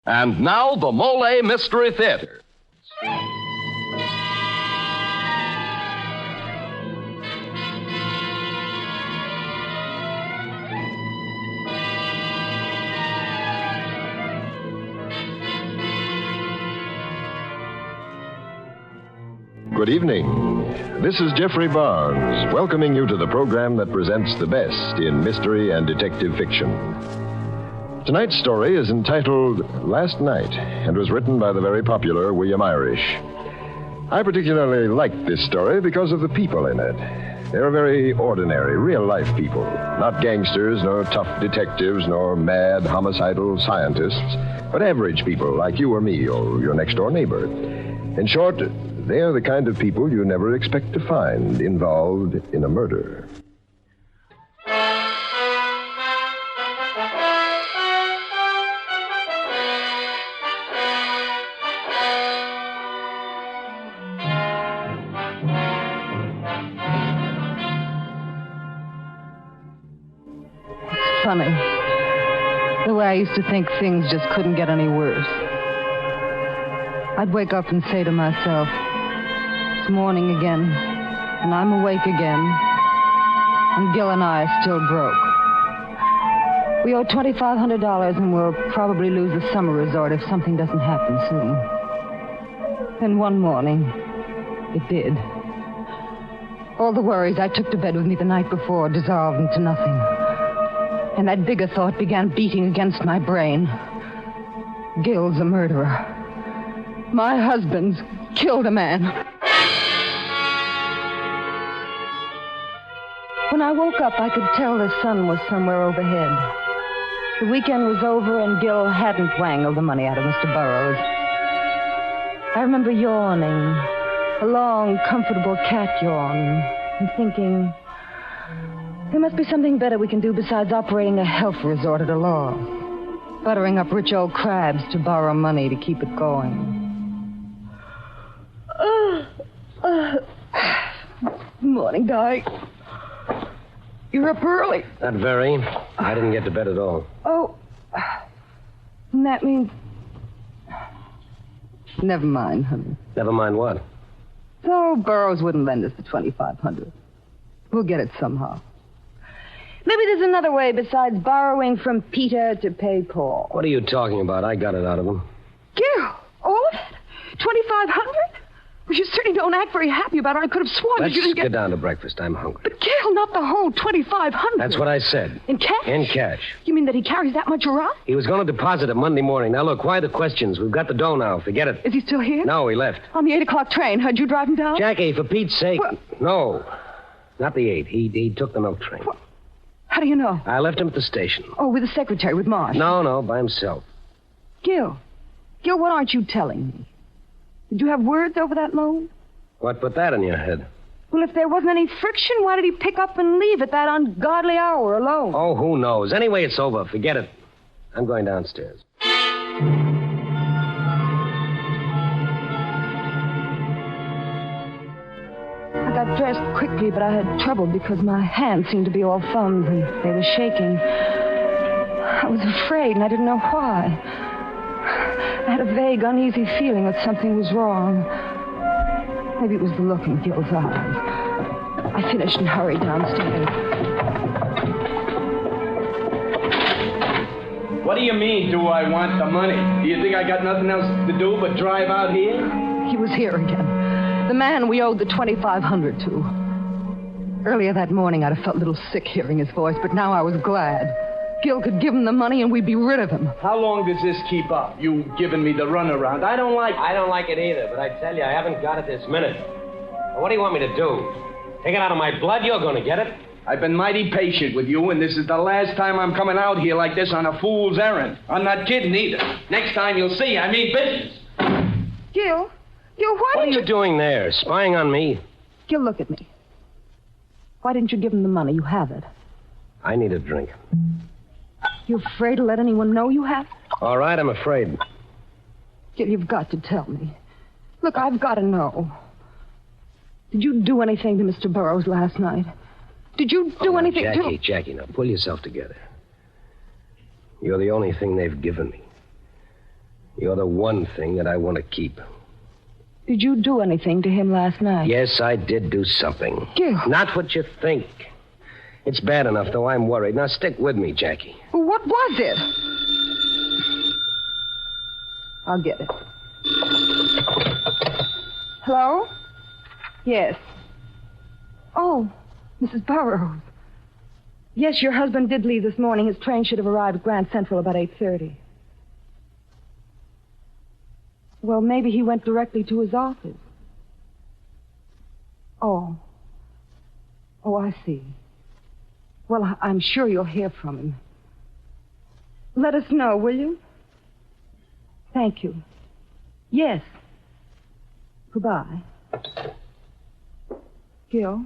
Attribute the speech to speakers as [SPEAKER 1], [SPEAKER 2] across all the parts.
[SPEAKER 1] And now, the Mollé Mystery Theater.
[SPEAKER 2] Good evening. This is Jeffrey Barnes, welcoming you to the program that presents the best in mystery and detective fiction. Tonight's story is entitled Last Night and was written by the very popular William Irish. I particularly liked this story because of the people in it. They're very ordinary, real-life people. Not gangsters, nor tough detectives, nor mad, homicidal scientists, but average people like you or me or your next-door neighbor. In short, they're the kind of people you never expect to find involved in a murder.
[SPEAKER 3] It's funny. The way I used to think things just couldn't get any worse. I'd wake up and say to myself, it's morning again, and I'm awake again, and Gil and I are still broke. We owe $2,500, and we'll probably lose the summer resort if something doesn't happen soon. Then one morning, it did. All the worries I took to bed with me the night before dissolved into nothing. And that bigger thought began beating against my brain. Gil's a murderer. My husband's killed a man. When I woke up, I could tell the sun was somewhere overhead. The weekend was over, and Gil hadn't wangled the money out of Mr. Burroughs. I remember yawning, a long, comfortable cat yawn, and thinking, there must be something better we can do besides operating a health resort at a loss, buttering up rich old crabs to borrow money to keep it going. Morning, Di. You're up early.
[SPEAKER 4] Not very. I didn't get to bed at all.
[SPEAKER 3] Oh. And that means... Never mind, honey.
[SPEAKER 4] Never mind what?
[SPEAKER 3] So Burroughs wouldn't lend us the $2,500. We'll get it somehow. Maybe there's another way besides borrowing from Peter to pay Paul.
[SPEAKER 4] What are you talking about? I got it out of him.
[SPEAKER 3] Gil, all of it? $2,500? Well, you certainly don't act very happy about it. I could have sworn that you didn't
[SPEAKER 4] Let's get down to breakfast. I'm hungry.
[SPEAKER 3] But Gil, not the whole $2,500.
[SPEAKER 4] That's what I said.
[SPEAKER 3] In cash?
[SPEAKER 4] In cash.
[SPEAKER 3] You mean that he carries that much around?
[SPEAKER 4] He was going to deposit it Monday morning. Now, look, why the questions? We've got the dough now. Forget it.
[SPEAKER 3] Is he still here?
[SPEAKER 4] No, he left.
[SPEAKER 3] On the 8 o'clock train. Heard you drive him down?
[SPEAKER 4] Jackie, for Pete's sake.
[SPEAKER 3] Well...
[SPEAKER 4] No, not the 8. He took the milk train.
[SPEAKER 3] Well, how do you know?
[SPEAKER 4] I left him at the station.
[SPEAKER 3] Oh, with the secretary, with Marsh?
[SPEAKER 4] No, by himself.
[SPEAKER 3] Gil, what aren't you telling me? Did you have words over that loan?
[SPEAKER 4] What put that in your head?
[SPEAKER 3] Well, if there wasn't any friction, why did he pick up and leave at that ungodly hour alone?
[SPEAKER 4] Oh, who knows? Anyway, it's over. Forget it. I'm going downstairs.
[SPEAKER 3] I got dressed quickly, but I had trouble because my hands seemed to be all thumbs and they were shaking. I was afraid, and I didn't know why. I had a vague, uneasy feeling that something was wrong. Maybe it was the look in Gil's eyes. I finished and hurried downstairs.
[SPEAKER 5] What do you mean, do I want the money? Do you think I got nothing else to do but drive out here?
[SPEAKER 3] He was here again. The man we owed the $2,500 to. Earlier that morning, I'd have felt a little sick hearing his voice, but now I was glad. Gil could give him the money and we'd be rid of him.
[SPEAKER 5] How long does this keep up? You giving me the runaround. I don't like
[SPEAKER 4] it either, but I tell you, I haven't got it this minute. What do you want me to do? Take it out of my blood? You're going to get it.
[SPEAKER 5] I've been mighty patient with you, and this is the last time I'm coming out here like this on a fool's errand. I'm not kidding either. Next time you'll see I mean business.
[SPEAKER 3] Gil, why
[SPEAKER 4] What are
[SPEAKER 3] didn't
[SPEAKER 4] you doing there? Spying on me?
[SPEAKER 3] Gil, look at me. Why didn't you give him the money? You have it.
[SPEAKER 4] I need a drink.
[SPEAKER 3] You afraid to let anyone know you have it?
[SPEAKER 4] All right, I'm afraid.
[SPEAKER 3] Gil, you've got to tell me. Look, I've got to know. Did you do anything to Mr. Burroughs last night? Did you do anything to...
[SPEAKER 4] Jackie, now pull yourself together. You're the only thing they've given me. You're the one thing that I want to keep.
[SPEAKER 3] Did you do anything to him last night?
[SPEAKER 4] Yes, I did do something.
[SPEAKER 3] Gil.
[SPEAKER 4] Not what you think. It's bad enough, though. I'm worried. Now, stick with me, Jackie.
[SPEAKER 3] What was it? I'll get it. Hello? Yes. Oh, Mrs. Burroughs. Yes, your husband did leave this morning. His train should have arrived at Grand Central about 8:30. Well, maybe he went directly to his office. Oh. Oh, I see. Well, I'm sure you'll hear from him. Let us know, will you? Thank you. Yes. Goodbye. Gil,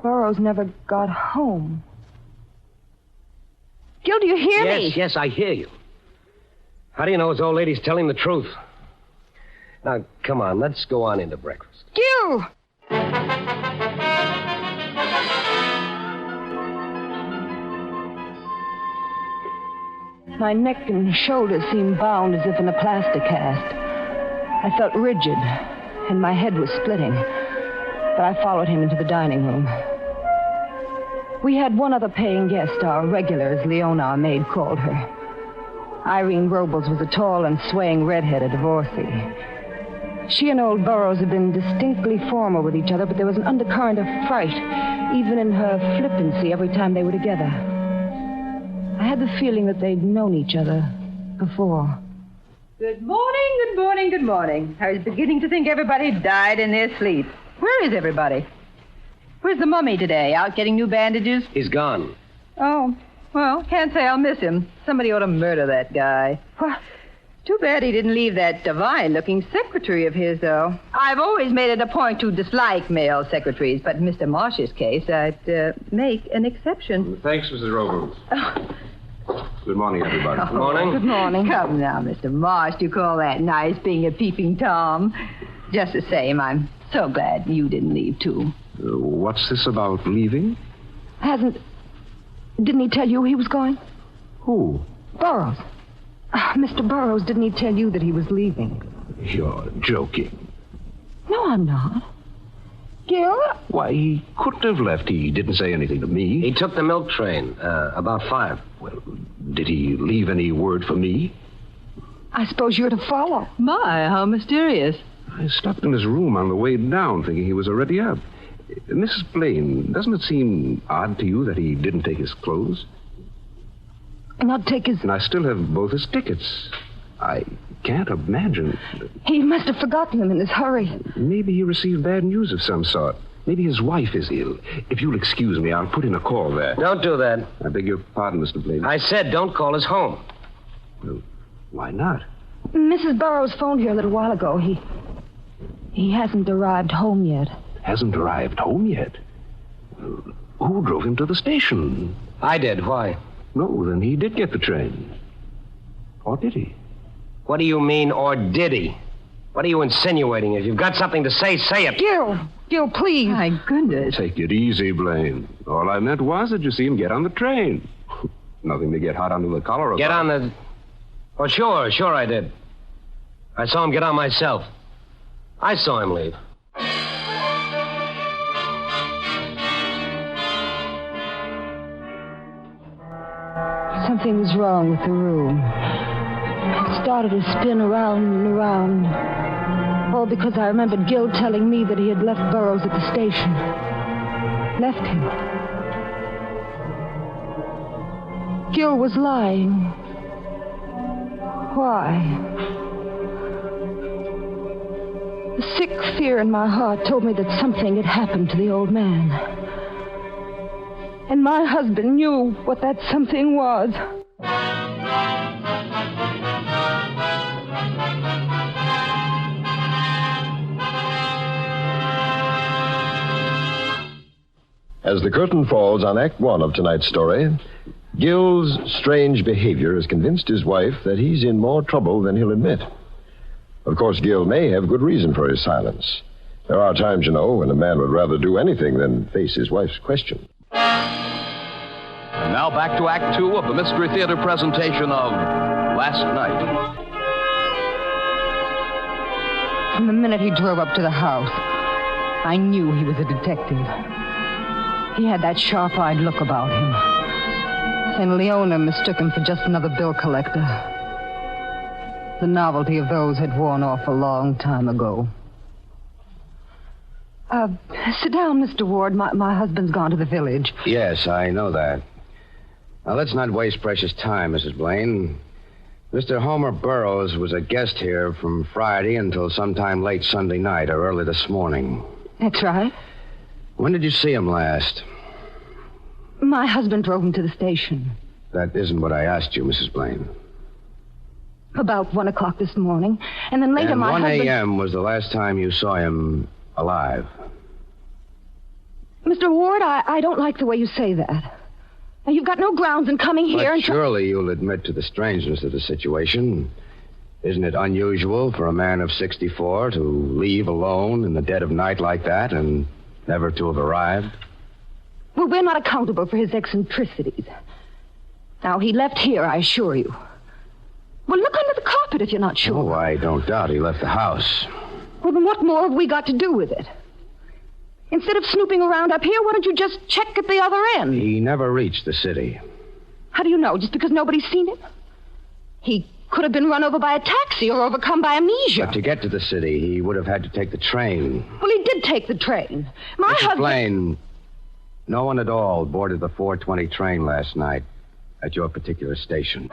[SPEAKER 3] Burroughs never got home. Gil, do you hear me?
[SPEAKER 4] Yes, I hear you. How do you know his old lady's telling the truth? Now, come on, let's go on into breakfast.
[SPEAKER 3] Gil! My neck and shoulders seemed bound as if in a plaster cast. I felt rigid, and my head was splitting. But I followed him into the dining room. We had one other paying guest, our regular, as Leona, our maid, called her. Irene Robles was a tall and swaying redhead, a divorcee. She and old Burroughs had been distinctly formal with each other, but there was an undercurrent of fright, even in her flippancy, every time they were together. I had the feeling that they'd known each other before.
[SPEAKER 6] Good morning, good morning, good morning. I was beginning to think everybody died in their sleep. Where is everybody? Where's the mummy today? Out getting new bandages?
[SPEAKER 4] He's gone.
[SPEAKER 6] Oh, well, can't say I'll miss him. Somebody ought to murder that guy. Well, too bad he didn't leave that divine-looking secretary of his, though. I've always made it a point to dislike male secretaries, but in Mr. Marsh's case, I'd make an exception.
[SPEAKER 7] Thanks, Mrs. Robles. Good morning, everybody.
[SPEAKER 4] Good morning.
[SPEAKER 3] Good morning.
[SPEAKER 6] Come now, Mr. Marsh, do you call that nice, being a peeping Tom? Just the same, I'm so glad you didn't leave, too.
[SPEAKER 7] What's this about leaving?
[SPEAKER 3] Didn't he tell you he was going?
[SPEAKER 7] Who?
[SPEAKER 3] Burroughs. Mr. Burroughs, didn't he tell you that he was leaving?
[SPEAKER 7] You're joking.
[SPEAKER 3] No, I'm not. Gil?
[SPEAKER 7] Why, he couldn't have left. He didn't say anything to me.
[SPEAKER 4] He took the milk train, about 5.
[SPEAKER 7] Well, did he leave any word for me?
[SPEAKER 3] I suppose you're to follow.
[SPEAKER 6] My, how mysterious.
[SPEAKER 7] I stopped in his room on the way down, thinking he was already up. Mrs. Blaine, doesn't it seem odd to you that he didn't take his clothes?
[SPEAKER 3] Not take his...
[SPEAKER 7] And I still have both his tickets. I can't imagine.
[SPEAKER 3] He must have forgotten them in his hurry.
[SPEAKER 7] Maybe he received bad news of some sort. Maybe his wife is ill. If you'll excuse me, I'll put in a call there.
[SPEAKER 4] Don't do that.
[SPEAKER 7] I beg your pardon, Mr. Blaine.
[SPEAKER 4] I said don't call his home.
[SPEAKER 7] Well, why not?
[SPEAKER 3] Mrs. Burroughs phoned here a little while ago. He hasn't arrived home yet.
[SPEAKER 7] Hasn't arrived home yet? Who drove him to the station?
[SPEAKER 4] I did. Why?
[SPEAKER 7] No, then he did get the train. Or did he?
[SPEAKER 4] What do you mean, or did he? What are you insinuating? If you've got something to say, say it.
[SPEAKER 3] Gil, please.
[SPEAKER 6] My goodness.
[SPEAKER 7] Take it easy, Blaine. All I meant was that you see him get on the train. Nothing to get hot under the collar about.
[SPEAKER 4] Get on the... Oh, sure I did. I saw him get on myself. I saw him leave.
[SPEAKER 3] Something was wrong with the room. It started to spin around and around. All because I remembered Gil telling me that he had left Burroughs at the station. Left him. Gil was lying. Why? The sick fear in my heart told me that something had happened to the old man. And my husband knew what that something was.
[SPEAKER 2] As the curtain falls on Act 1 of tonight's story, Gil's strange behavior has convinced his wife that he's in more trouble than he'll admit. Of course, Gil may have good reason for his silence. There are times, you know, when a man would rather do anything than face his wife's question.
[SPEAKER 1] And now back to Act 2 of the Mystery Theater presentation of Last Night.
[SPEAKER 3] From the minute he drove up to the house, I knew he was a detective. He had that sharp-eyed look about him. And Leona mistook him for just another bill collector. The novelty of those had worn off a long time ago. Sit down, Mr. Ward. My husband's gone to the village.
[SPEAKER 7] Yes, I know that. Now, let's not waste precious time, Mrs. Blaine. Mr. Homer Burroughs was a guest here from Friday until sometime late Sunday night or early this morning.
[SPEAKER 3] That's right.
[SPEAKER 7] When did you see him last?
[SPEAKER 3] My husband drove him to the station.
[SPEAKER 7] That isn't what I asked you, Mrs. Blaine.
[SPEAKER 3] About 1 o'clock this morning. And then later
[SPEAKER 7] and
[SPEAKER 3] my
[SPEAKER 7] 1
[SPEAKER 3] husband...
[SPEAKER 7] 1 a.m. was the last time you saw him alive.
[SPEAKER 3] Mr. Ward, I don't like the way you say that. Now, you've got no grounds in coming here
[SPEAKER 7] But
[SPEAKER 3] and...
[SPEAKER 7] surely you'll admit to the strangeness of the situation. Isn't it unusual for a man of 64 to leave alone in the dead of night like that and never to have arrived?
[SPEAKER 3] Well, we're not accountable for his eccentricities. Now, he left here, I assure you. Well, look under the carpet if you're not sure.
[SPEAKER 7] Oh, I don't doubt he left the house.
[SPEAKER 3] Well, then what more have we got to do with it? Instead of snooping around up here, why don't you just check at the other end?
[SPEAKER 7] He never reached the city.
[SPEAKER 3] How do you know? Just because nobody's seen him? He could have been run over by a taxi or overcome by amnesia.
[SPEAKER 7] But to get to the city, he would have had to take the train.
[SPEAKER 3] Well, he did take the train. My husband...
[SPEAKER 7] Blaine, no one at all boarded the 4:20 train last night at your particular station.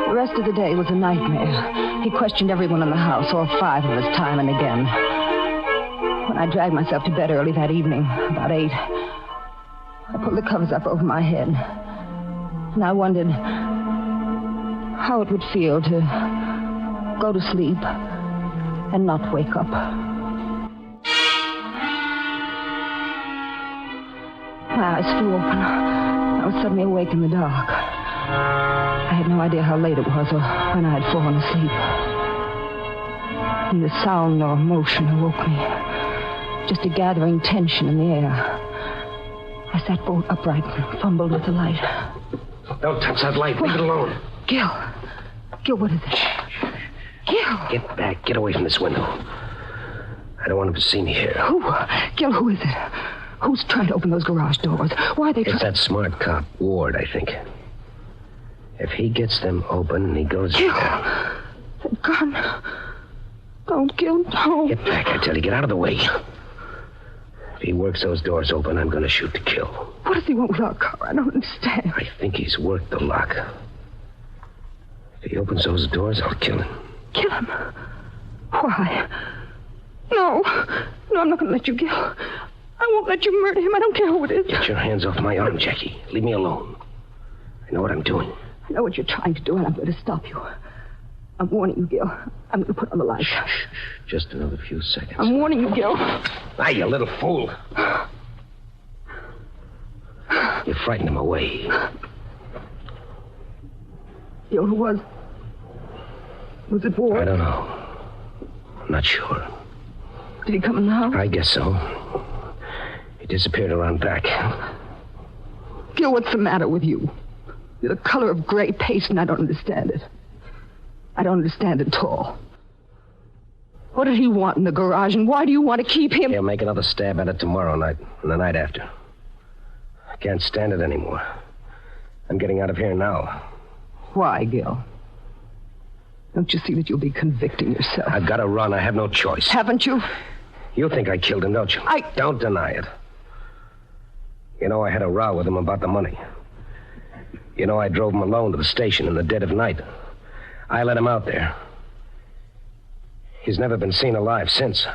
[SPEAKER 3] The rest of the day was a nightmare. He questioned everyone in the house, all 5 of us, time and again. When I dragged myself to bed early that evening, about 8, I pulled the covers up over my head. And I wondered how it would feel to go to sleep and not wake up. My eyes flew open. I was suddenly awake in the dark. I had no idea how late it was or when I had fallen asleep. Neither sound nor motion awoke me. Just a gathering tension in the air. I sat bolt upright and fumbled with the light.
[SPEAKER 4] Don't touch that light. Leave it alone.
[SPEAKER 3] Gil, what is it? Gil.
[SPEAKER 4] Get back. Get away from this window. I don't want him to see me here.
[SPEAKER 3] Gil, who is it? Who's trying to open those garage doors? Why are they trying...
[SPEAKER 4] It's that smart cop, Ward, I think. If he gets them open and he goes...
[SPEAKER 3] Gil! That gun. Don't, Gil, don't.
[SPEAKER 4] Get back, I tell you. Get out of the way. If he works those doors open, I'm going to shoot to kill.
[SPEAKER 3] What does he want with our car? I don't understand.
[SPEAKER 4] I think he's worked the lock. If he opens those doors, I'll kill him.
[SPEAKER 3] Kill him? Why? No, I'm not going to let you, Gil. I won't let you murder him. I don't care who it is.
[SPEAKER 4] Get your hands off my arm, Jackie. Leave me alone. I know what I'm doing.
[SPEAKER 3] I know what you're trying to do, and I'm going to stop you. I'm warning you, Gil. I'm going to put on the light.
[SPEAKER 4] Shh. Just another few seconds.
[SPEAKER 3] I'm warning you, Gil.
[SPEAKER 4] Ah, you little fool. You frightened him away.
[SPEAKER 3] Gil, who was? Was it Ward?
[SPEAKER 4] I don't know. I'm not sure.
[SPEAKER 3] Did he come in the house?
[SPEAKER 4] I guess so. He disappeared around back.
[SPEAKER 3] Gil, what's the matter with you? You're the color of gray paste, and I don't understand it. I don't understand it at all. What did he want in the garage, and why do you want to keep him?
[SPEAKER 4] He'll make another stab at it tomorrow night and the night after. I can't stand it anymore. I'm getting out of here now.
[SPEAKER 3] Why, Gil? Don't you see that you'll be convicting yourself?
[SPEAKER 4] I've got to run. I have no choice.
[SPEAKER 3] Haven't you?
[SPEAKER 4] You think I killed him, don't you? Don't deny it. You know I had a row with him about the money. You know I drove him alone to the station in the dead of night. I let him out there. He's never been seen alive since.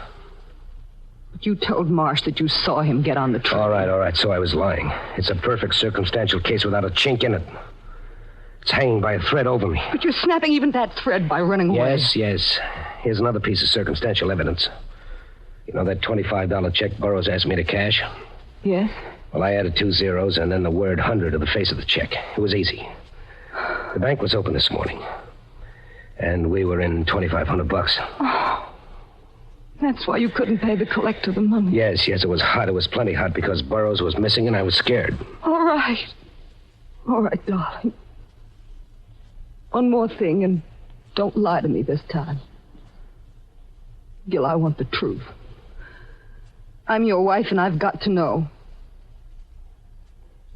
[SPEAKER 3] But you told Marsh that you saw him get on the train.
[SPEAKER 4] All right, so I was lying. It's a perfect circumstantial case without a chink in it. It's hanging by a thread over me.
[SPEAKER 3] But you're snapping even that thread by running away.
[SPEAKER 4] Yes. Here's another piece of circumstantial evidence. You know that $25 check Burroughs asked me to cash?
[SPEAKER 3] Yes?
[SPEAKER 4] Well, I added 2 zeros and then the word 100 to the face of the check. It was easy. The bank was open this morning. And we were in $2,500.
[SPEAKER 3] Oh. That's why you couldn't pay the collector the money.
[SPEAKER 4] Yes, it was hot. It was plenty hot because Burroughs was missing and I was scared.
[SPEAKER 3] All right, darling. One more thing, and don't lie to me this time. Gil, I want the truth. I'm your wife, and I've got to know.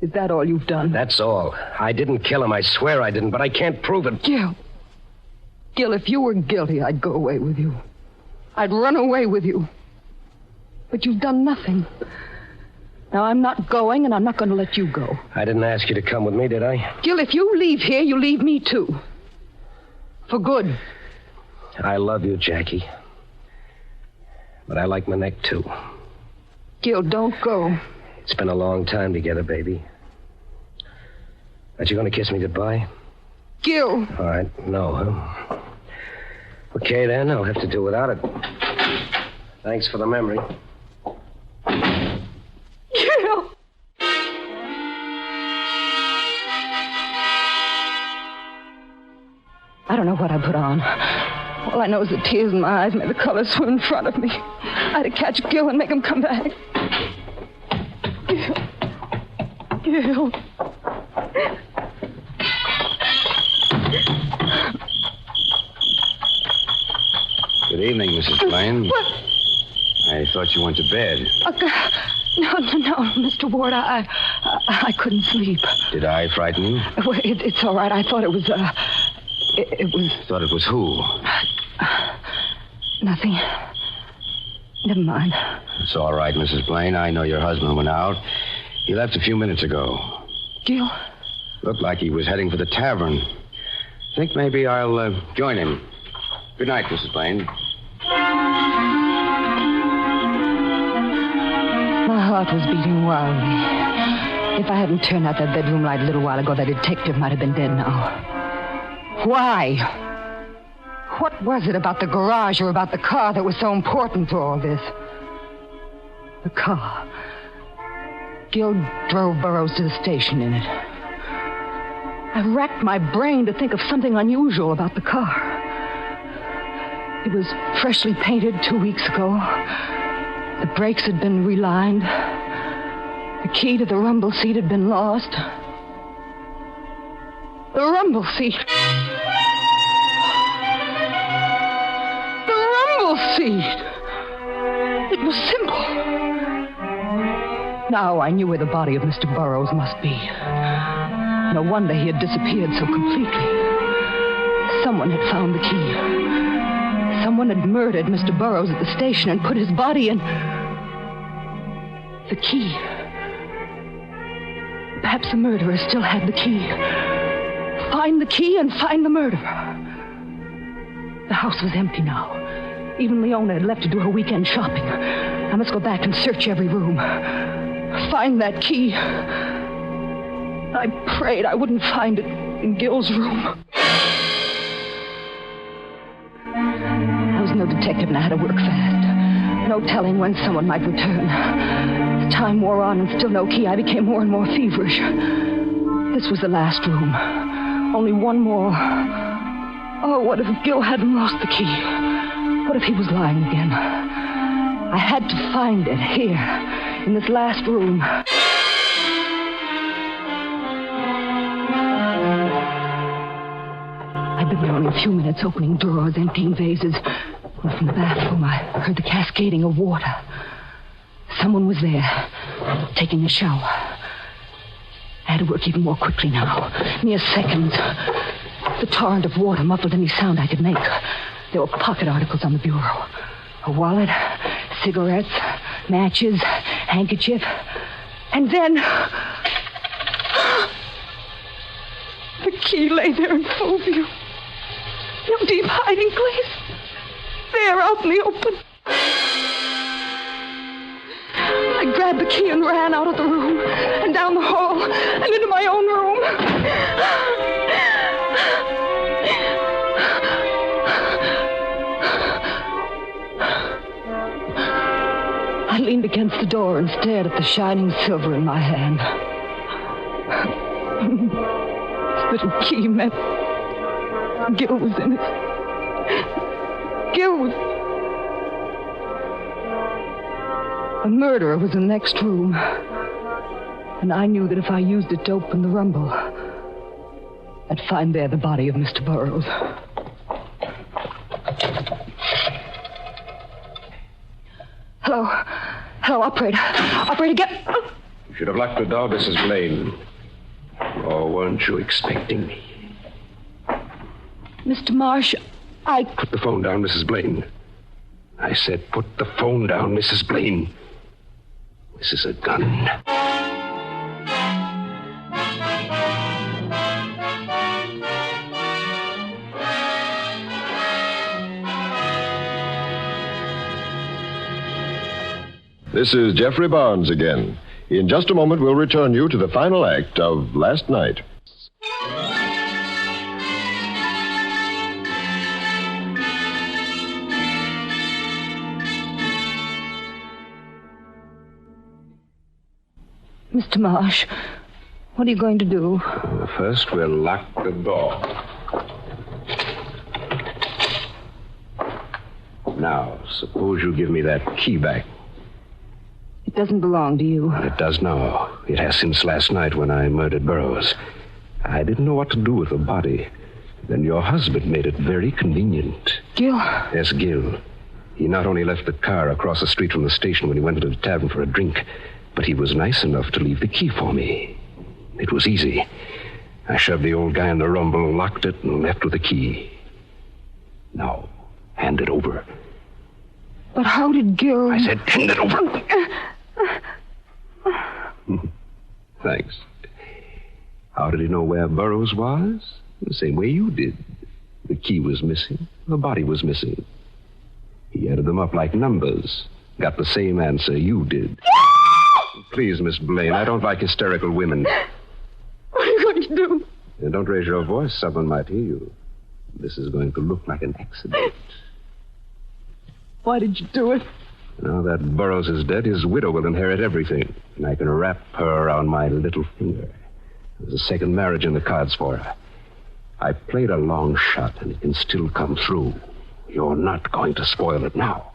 [SPEAKER 3] Is that all you've done?
[SPEAKER 4] That's all. I didn't kill him. I swear I didn't, but I can't prove it.
[SPEAKER 3] Gil, if you were guilty, I'd go away with you. I'd run away with you. But you've done nothing. Now, I'm not going, and I'm not going to let you go.
[SPEAKER 4] I didn't ask you to come with me, did I?
[SPEAKER 3] Gil, if you leave here, you leave me, too. For good.
[SPEAKER 4] I love you, Jackie. But I like my neck, too.
[SPEAKER 3] Gil, don't go.
[SPEAKER 4] It's been a long time together, baby. Aren't you going to kiss me goodbye?
[SPEAKER 3] Gil.
[SPEAKER 4] All right, no, huh? Okay, then. I'll have to do without it. Thanks for the memory.
[SPEAKER 3] Gil. I don't know what I put on. All I know is the tears in my eyes made the color swim in front of me. I had to catch Gil and make him come back. Gil.
[SPEAKER 7] Good evening, Mrs. Blaine.
[SPEAKER 3] What?
[SPEAKER 7] I thought you went to bed.
[SPEAKER 3] No, Mr. Ward, I couldn't sleep.
[SPEAKER 7] Did I frighten you?
[SPEAKER 3] Well, it's all right. I thought it was, it was...
[SPEAKER 7] Thought it was who?
[SPEAKER 3] Nothing. Never mind.
[SPEAKER 7] It's all right, Mrs. Blaine. I know your husband went out. He left a few minutes ago.
[SPEAKER 3] Gil?
[SPEAKER 7] Looked like he was heading for the tavern. Think maybe I'll join him. Good night, Mrs. Blaine.
[SPEAKER 3] My heart was beating wildly. If I hadn't turned out that bedroom light a little while ago, that detective might have been dead now. Why? What was it about the garage or about the car that was so important to all this? The car. Gil drove Burroughs to the station in it. I racked my brain to think of something unusual about the car. It was freshly painted 2 weeks ago. The brakes had been relined. The key to the rumble seat had been lost. The rumble seat. The rumble seat. It was simple. Now I knew where the body of Mr. Burroughs must be. No wonder he had disappeared so completely. Someone had found the key. Someone had murdered Mr. Burroughs at the station and put his body in... the key. Perhaps the murderer still had the key. Find the key and find the murderer. The house was empty now. Even Leona had left to do her weekend shopping. I must go back and search every room. Find that key. I prayed I wouldn't find it in Gil's room. I was no detective and I had to work fast. No telling when someone might return. As time wore on and still no key, I became more and more feverish. This was the last room. Only one more. Oh, what if Gil hadn't lost the key? What if he was lying again? I had to find it here, in this last room. I'd been there only a few minutes, opening drawers, emptying vases. And from the bathroom, I heard the cascading of water. Someone was there, taking a shower. I had to work even more quickly now. Mere seconds. The torrent of water muffled any sound I could make. There were pocket articles on the bureau. A wallet, cigarettes, matches, handkerchief. And then... the key lay there in full view. No deep hiding place. There, out in the open. I grabbed the key and ran out of the room, and down the hall, and into my own room. I leaned against the door and stared at the shining silver in my hand. This little key meant Gil was in it. Gil was... A murderer was in the next room. And I knew that if I used it to open the rumble, I'd find there the body of Mr. Burroughs. Hello. Hello, operator. Operator, get...
[SPEAKER 8] You should have locked the door, Mrs. Blaine. Or weren't you expecting me?
[SPEAKER 3] Mr. Marsh, I...
[SPEAKER 8] Put the phone down, Mrs. Blaine. I said put the phone down, Mrs. Blaine. This is a gun.
[SPEAKER 2] This is Jeffrey Barnes again. In just a moment, we'll return you to the final act of Last Night.
[SPEAKER 3] Mr. Marsh, what are you going to do?
[SPEAKER 8] First, we'll lock the door. Now, suppose you give me that key back.
[SPEAKER 3] It doesn't belong to you.
[SPEAKER 8] It does now. It has since last night when I murdered Burroughs. I didn't know what to do with the body. Then your husband made it very convenient.
[SPEAKER 3] Gil?
[SPEAKER 8] Yes, Gil. He not only left the car across the street from the station when he went into the tavern for a drink, but he was nice enough to leave the key for me. It was easy. I shoved the old guy in the rumble, locked it, and left with the key. Now, hand it over.
[SPEAKER 3] But how did Gil...
[SPEAKER 8] I said, hand it over. Thanks. How did he know where Burroughs was? The same way you did. The key was missing. The body was missing. He added them up like numbers. Got the same answer you did. Please, Miss Blaine, I don't like hysterical women.
[SPEAKER 3] What are you going to do?
[SPEAKER 8] And don't raise your voice. Someone might hear you. This is going to look like an accident.
[SPEAKER 3] Why did you do it?
[SPEAKER 8] Now that Burroughs is dead, his widow will inherit everything. And I can wrap her around my little finger. There's a second marriage in the cards for her. I played a long shot, and it can still come through. You're not going to spoil it now.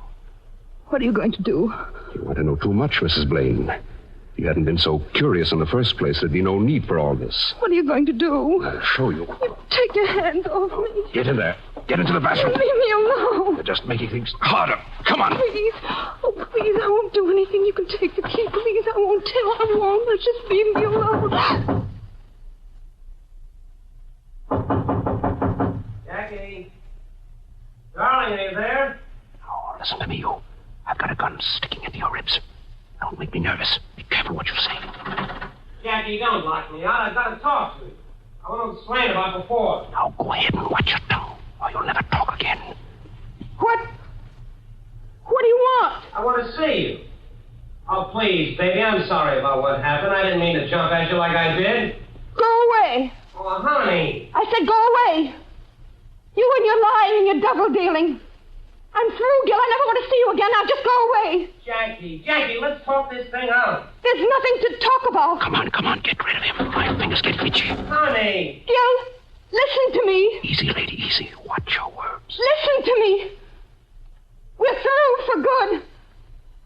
[SPEAKER 3] What are you going to do?
[SPEAKER 8] You want to know too much, Mrs. Blaine. If you hadn't been so curious in the first place, there'd be no need for all this.
[SPEAKER 3] What are you going to do?
[SPEAKER 8] I'll show you.
[SPEAKER 3] Take your hands off me.
[SPEAKER 8] Get in there. Get into the bathroom.
[SPEAKER 3] Leave me alone.
[SPEAKER 8] You're just making things harder. Come on.
[SPEAKER 3] Please. Oh, please, I won't do anything. You can take the key. Please, I won't tell. I won't. Let's just leave me alone.
[SPEAKER 4] Jackie. Darling, are you there?
[SPEAKER 8] Oh, listen to me, you. I've got a gun sticking into your ribs. Don't make me nervous. Be careful what you say.
[SPEAKER 4] Jackie, don't lock me out. I've got to talk to you. I want to explain about before.
[SPEAKER 8] Now go ahead and watch your tongue, or you'll never talk again.
[SPEAKER 3] What? What do you want?
[SPEAKER 4] I want to see you. Oh, please, baby, I'm sorry about what happened. I didn't mean to jump at you like I did.
[SPEAKER 3] Go away.
[SPEAKER 4] Oh, honey.
[SPEAKER 3] I said go away. You and your lying and your double dealing. I'm through, Gil. I never want to see you again. Now just go away.
[SPEAKER 4] Jackie, let's talk this thing out.
[SPEAKER 3] There's nothing to talk about.
[SPEAKER 8] Come on, get rid of him. My fingers get itchy.
[SPEAKER 4] Honey.
[SPEAKER 3] Gil, listen to me.
[SPEAKER 8] Easy, lady, easy. Watch your words.
[SPEAKER 3] Listen to me. We're through for good.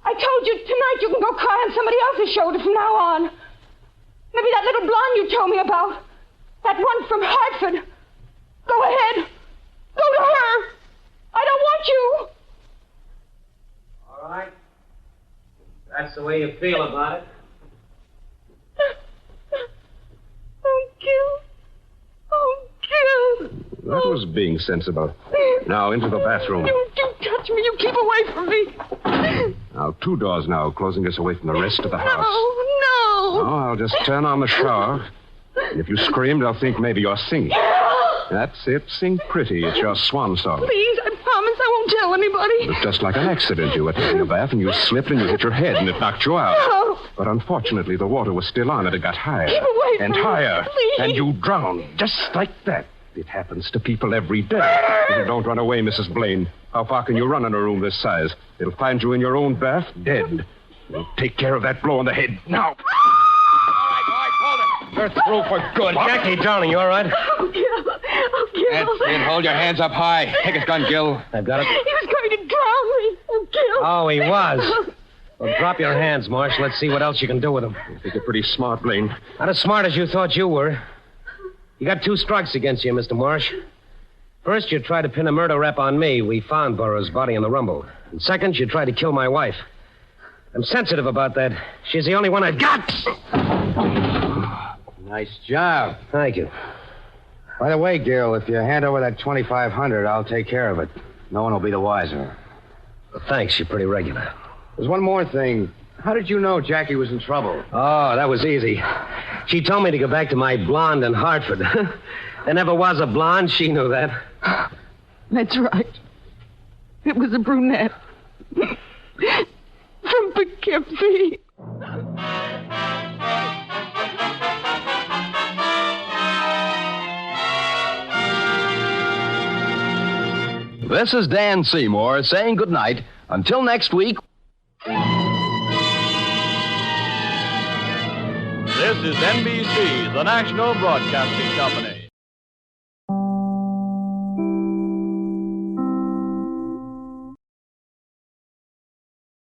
[SPEAKER 3] I told you tonight you can go cry on somebody else's shoulder from now on. Maybe that little blonde you told me about. That one from Hartford. Go ahead. Go to her. I don't want you.
[SPEAKER 4] All right. That's the way you feel about it.
[SPEAKER 3] Oh, Gil. Oh, Gil.
[SPEAKER 8] That was being sensible. Now, into the bathroom.
[SPEAKER 3] You touch me. You keep away from me.
[SPEAKER 8] Now, 2 doors now, closing us away from the rest of the house.
[SPEAKER 3] No.
[SPEAKER 8] Oh, I'll just turn on the shower. And if you scream, they'll think maybe you're singing. That's it. Sing pretty. It's your swan song.
[SPEAKER 3] Please, I promise I won't tell anybody.
[SPEAKER 8] It was just like an accident. You were taking a bath and you slipped and you hit your head and it knocked you out.
[SPEAKER 3] No.
[SPEAKER 8] But unfortunately, the water was still on and it got higher.
[SPEAKER 3] Keep away from
[SPEAKER 8] and
[SPEAKER 3] me,
[SPEAKER 8] higher.
[SPEAKER 3] please.
[SPEAKER 8] And you drowned. Just like that. It happens to people every day. Don't run away, Mrs. Blaine. How far can you run in a room this size? It'll find you in your own bath, dead. We'll take care of that blow on the head now.
[SPEAKER 9] You're through for good.
[SPEAKER 4] Jackie, darling, you all right?
[SPEAKER 3] Oh, Gil. Oh, Gil.
[SPEAKER 9] That's it. Hold your hands up high. Take his gun, Gil.
[SPEAKER 4] I've got it.
[SPEAKER 3] He was going to drown me. Oh, Gil.
[SPEAKER 4] Oh, he was. Well, drop your hands, Marsh. Let's see what else you can do with him.
[SPEAKER 8] I think you're pretty smart, Blaine.
[SPEAKER 4] Not as smart as you thought you were. You got 2 strikes against you, Mr. Marsh. First, you tried to pin a murder rap on me. We found Burroughs' body in the rumble. And second, you tried to kill my wife. I'm sensitive about that. She's the only one I've got.
[SPEAKER 7] Nice job.
[SPEAKER 4] Thank you.
[SPEAKER 7] By the way, Gil, if you hand over that $2,500, I'll take care of it. No one will be the wiser.
[SPEAKER 4] Well, thanks. You're pretty regular.
[SPEAKER 7] There's one more thing. How did you know Jackie was in trouble?
[SPEAKER 4] Oh, that was easy. She told me to go back to my blonde in Hartford. There never was a blonde. She knew that.
[SPEAKER 3] That's right. It was a brunette. From Poughkeepsie.
[SPEAKER 1] This is Dan Seymour saying goodnight. Until next week.
[SPEAKER 10] This is NBC, the national broadcasting company.